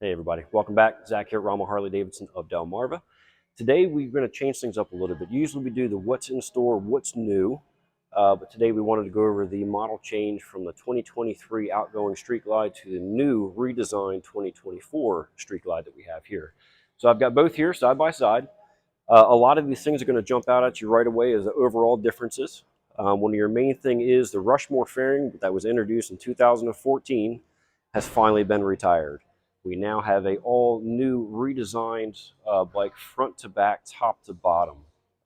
Hey everybody, welcome back. Zach here at Rommel Harley-Davidson of Delmarva. Today we're going to change things up a little bit. Usually we do the what's in store, what's new, but today we wanted to go over the model change from the 2023 outgoing Street Glide to the new redesigned 2024 Street Glide that we have here. So I've got both here side by side. A lot of these things are going to jump out at you right away as the overall differences. One of your main thing is the Rushmore fairing that was introduced in 2014 has finally been retired. We now have a all new redesigned bike front to back, top to bottom.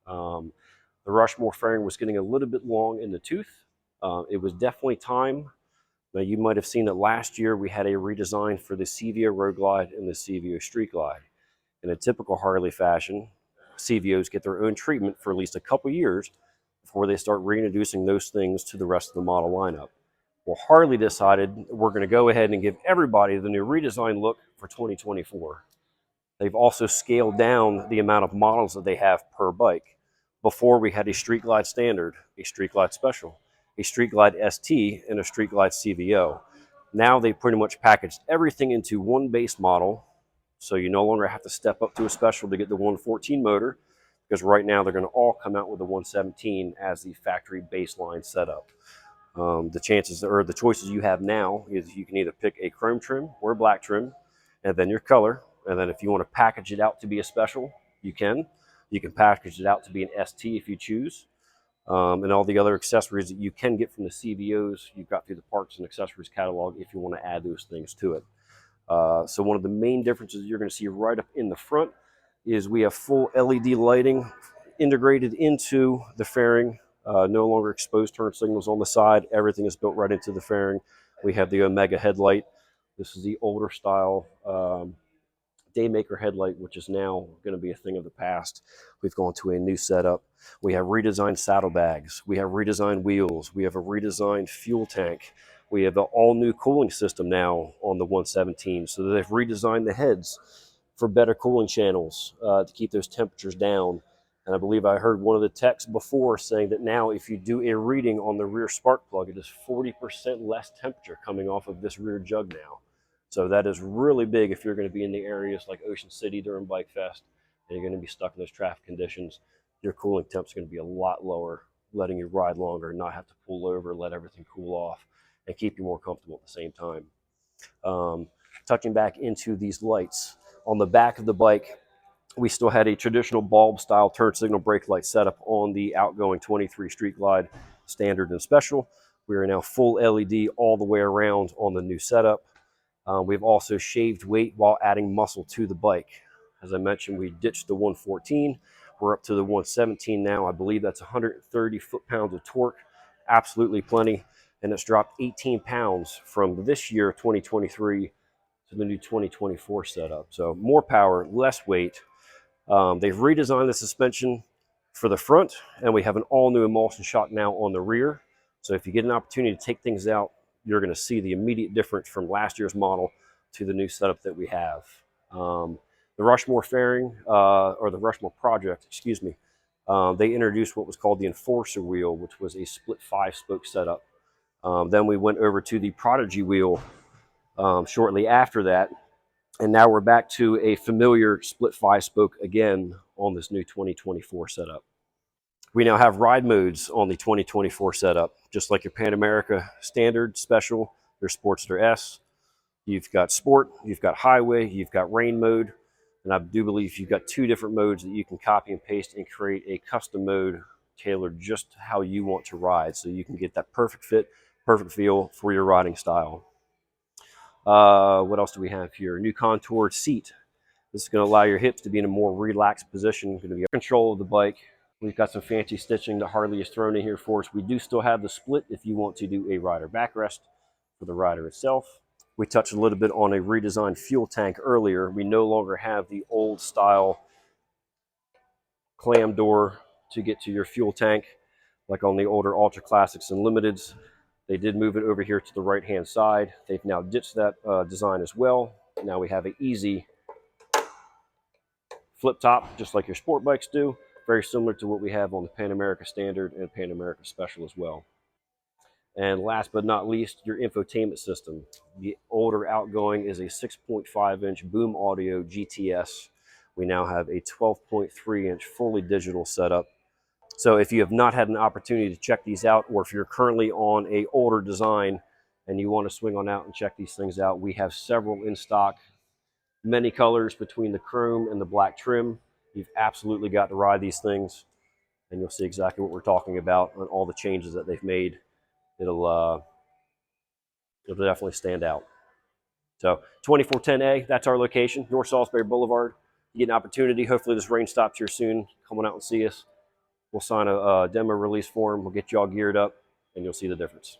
The Rushmore fairing was getting a little bit long in the tooth. It was definitely time. Now you might have seen that last year we had a redesign for the CVO Road Glide and the CVO Street Glide. In a typical Harley fashion, CVOs get their own treatment for at least a couple years before they start reintroducing those things to the rest of the model lineup. Well, Harley decided we're going to go ahead and give everybody the new redesigned look for 2024. They've also scaled down the amount of models that they have per bike. Before we had a Street Glide Standard, a Street Glide Special, a Street Glide ST, and a Street Glide CVO. Now they pretty much packaged everything into one base model, so you no longer have to step up to a Special to get the 114 motor, because right now they're going to all come out with the 117 as the factory baseline setup. The chances or the choices you have now is you can either pick a chrome trim or a black trim, and then your color. And then if you want to package it out to be a special, you can. You can package it out to be an ST if you choose. And all the other accessories that you can get from the CVOs, you've got through the parts and accessories catalog if you want to add those things to it. So one of the main differences you're going to see right up in the front is we have full LED lighting integrated into the fairing. No longer exposed turn signals on the side. Everything is built right into the fairing. We have the Omega headlight. This is the older style Daymaker headlight, which is now going to be a thing of the past. We've gone to a new setup. We have redesigned saddlebags. We have redesigned wheels. We have a redesigned fuel tank. We have an all-new cooling system now on the 117. So they've redesigned the heads for better cooling channels to keep those temperatures down. And I believe I heard one of the techs before saying that now if you do a reading on the rear spark plug, it is 40% less temperature coming off of this rear jug now. So that is really big if you're going to be in the areas like Ocean City during Bike Fest and you're going to be stuck in those traffic conditions. Your cooling temps is going to be a lot lower, letting you ride longer and not have to pull over, let everything cool off, and keep you more comfortable at the same time. Touching back into these lights, on the back of the bike, we still had a traditional bulb style turn signal brake light setup on the outgoing 23 Street Glide Standard and Special. We are now full LED all the way around on the new setup. We've also shaved weight while adding muscle to the bike. As I mentioned, we ditched the 114. We're up to the 117 now. I believe that's 130 foot-pounds of torque. Absolutely plenty. And it's dropped 18 pounds from this year, 2023, to the new 2024 setup. So more power, less weight. They've redesigned the suspension for the front, and we have an all-new emulsion shock now on the rear. So if you get an opportunity to take things out, you're going to see the immediate difference from last year's model to the new setup that we have. The Rushmore fairing, or the Rushmore project, excuse me, they introduced what was called the Enforcer wheel, which was a split 5-spoke setup. Then we went over to the Prodigy wheel shortly after that. And now we're back to a familiar split 5-spoke again on this new 2024 setup. We now have ride modes on the 2024 setup, just like your Pan America Standard, Special, their Sportster S. You've got Sport, you've got Highway, you've got Rain mode, and I do believe you've got 2 different modes that you can copy and paste and create a custom mode tailored just how you want to ride, so you can get that perfect fit, perfect feel for your riding style. What else do we have here? New contoured seat. This is going to allow your hips to be in a more relaxed position. Going to be control of the bike. We've got some fancy stitching that Harley has thrown in here for us. We do still have the split if you want to do a rider backrest for the rider itself. We touched a little bit on a redesigned fuel tank earlier. We no longer have the old style clam door to get to your fuel tank like on the older Ultra Classics and Limiteds. They did move it over here to the right-hand side. They've now ditched that design as well. Now we have an easy flip top, just like your sport bikes do. Very similar to what we have on the Pan America Standard and Pan America Special as well. And last but not least, your infotainment system. The older outgoing is a 6.5-inch Boom Audio GTS. We now have a 12.3-inch fully digital setup. So if you have not had an opportunity to check these out, or if you're currently on a older design and you want to swing on out and check these things out, we have several in stock, many colors between the chrome and the black trim. You've absolutely got to ride these things, and you'll see exactly what we're talking about on all the changes that they've made. It'll definitely stand out. So 2410A, that's our location, North Salisbury Boulevard. You get an opportunity. Hopefully this rain stops here soon. Come on out and see us. We'll sign a demo release form. We'll get you all geared up, and you'll see the difference.